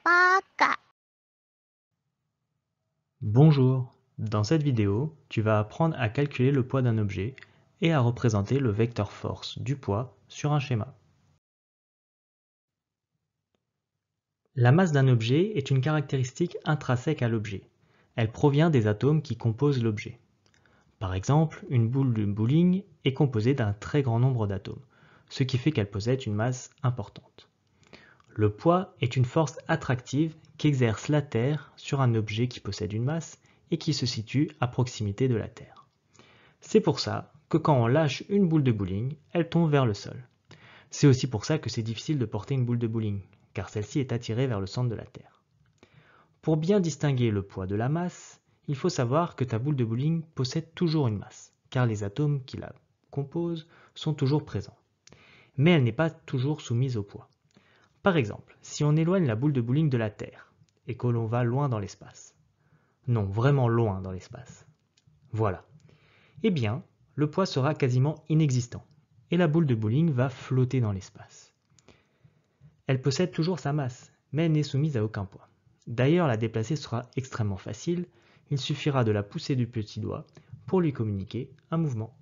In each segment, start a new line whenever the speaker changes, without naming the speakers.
バカ
Bonjour, dans cette vidéo, tu vas apprendre à calculer le poids d'un objet et à représenter le vecteur force du poids sur un schéma. La masse d'un objet est une caractéristique intrinsèque à l'objet. Elle provient des atomes qui composent l'objet. Par exemple, une boule de bowling est composée d'un très grand nombre d'atomes, ce qui fait qu'elle possède une masse importante. Le poids est une force attractive qu'exerce la Terre sur un objet qui possède une masse et qui se situe à proximité de la Terre. C'est pour ça que quand on lâche une boule de bowling, elle tombe vers le sol. C'est aussi pour ça que c'est difficile de porter une boule de bowling, car celle-ci est attirée vers le centre de la Terre. Pour bien distinguer le poids de la masse, il faut savoir que ta boule de bowling possède toujours une masse, car les atomes qui la composent sont toujours présents. Mais elle n'est pas toujours soumise au poids. Par exemple, si on éloigne la boule de bowling de la Terre, et que l'on va loin dans l'espace. Non, vraiment loin dans l'espace. Voilà. Eh bien, le poids sera quasiment inexistant, et la boule de bowling va flotter dans l'espace. Elle possède toujours sa masse, mais elle n'est soumise à aucun poids. D'ailleurs, la déplacer sera extrêmement facile, il suffira de la pousser du petit doigt pour lui communiquer un mouvement.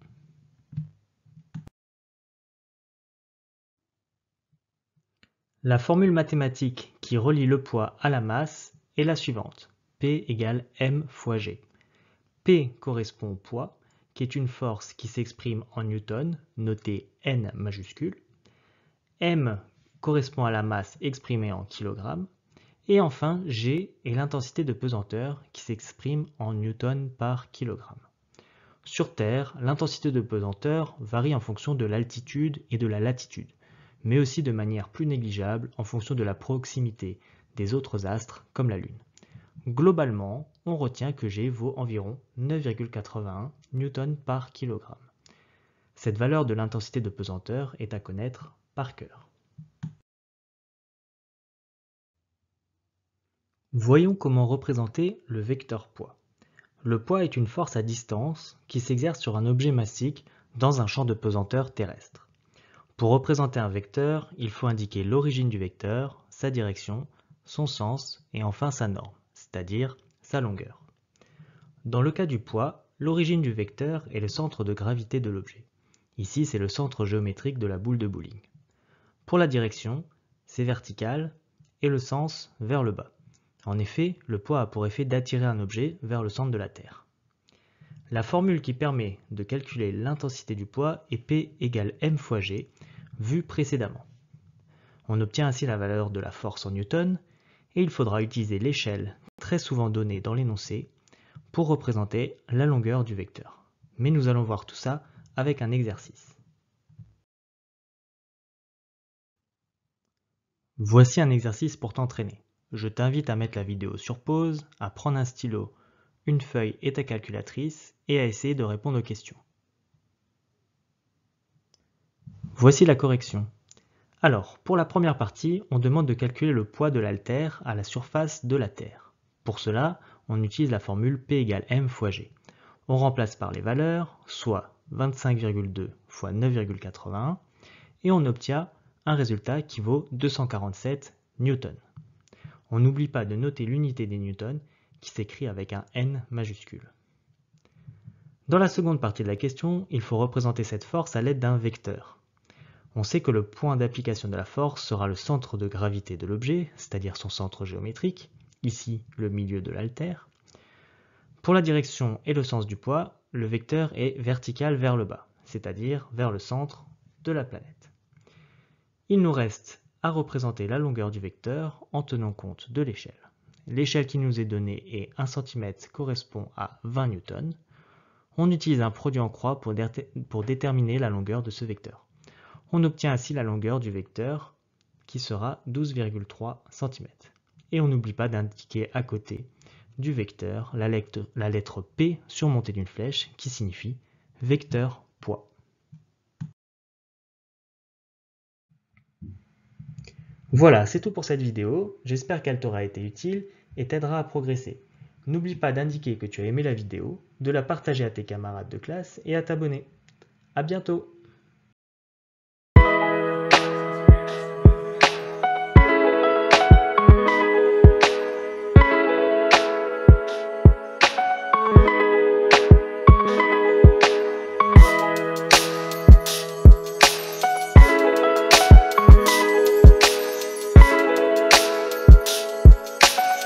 La formule mathématique qui relie le poids à la masse est la suivante. P égale m fois g. P correspond au poids, qui est une force qui s'exprime en newton, noté N majuscule. M correspond à la masse exprimée en kilogrammes. Et enfin, G est l'intensité de pesanteur qui s'exprime en newton par kilogramme. Sur Terre, l'intensité de pesanteur varie en fonction de l'altitude et de la latitude, mais aussi de manière plus négligeable en fonction de la proximité des autres astres comme la Lune. Globalement, on retient que G vaut environ 9,81 newton par kilogramme. Cette valeur de l'intensité de pesanteur est à connaître par cœur. Voyons comment représenter le vecteur poids. Le poids est une force à distance qui s'exerce sur un objet massique dans un champ de pesanteur terrestre. Pour représenter un vecteur, il faut indiquer l'origine du vecteur, sa direction, son sens et enfin sa norme, c'est-à-dire sa longueur. Dans le cas du poids, l'origine du vecteur est le centre de gravité de l'objet. Ici, c'est le centre géométrique de la boule de bowling. Pour la direction, c'est vertical et le sens vers le bas. En effet, le poids a pour effet d'attirer un objet vers le centre de la Terre. La formule qui permet de calculer l'intensité du poids est P égale m fois g, vue précédemment. On obtient ainsi la valeur de la force en newton, et il faudra utiliser l'échelle très souvent donnée dans l'énoncé pour représenter la longueur du vecteur. Mais nous allons voir tout ça avec un exercice. Voici un exercice pour t'entraîner. Je t'invite à mettre la vidéo sur pause, à prendre un stylo, une feuille et ta calculatrice et à essayer de répondre aux questions. Voici la correction. Alors, pour la première partie, on demande de calculer le poids de l'haltère à la surface de la Terre. Pour cela, on utilise la formule P égale m fois g. On remplace par les valeurs, soit 25,2 fois 9,81, et on obtient un résultat qui vaut 247 newtons. On n'oublie pas de noter l'unité des newtons qui s'écrit avec un N majuscule. Dans la seconde partie de la question, il faut représenter cette force à l'aide d'un vecteur. On sait que le point d'application de la force sera le centre de gravité de l'objet, c'est-à-dire son centre géométrique, ici le milieu de l'haltère. Pour la direction et le sens du poids, le vecteur est vertical vers le bas, c'est-à-dire vers le centre de la planète. Il nous reste à représenter la longueur du vecteur en tenant compte de l'échelle. L'échelle qui nous est donnée est 1 cm correspond à 20 newtons. On utilise un produit en croix pour déterminer la longueur de ce vecteur. On obtient ainsi la longueur du vecteur qui sera 12,3 cm. Et on n'oublie pas d'indiquer à côté du vecteur la lettre P surmontée d'une flèche qui signifie vecteur poids. Voilà, c'est tout pour cette vidéo. J'espère qu'elle t'aura été utile et t'aidera à progresser. N'oublie pas d'indiquer que tu as aimé la vidéo, de la partager à tes camarades de classe et à t'abonner. À bientôt!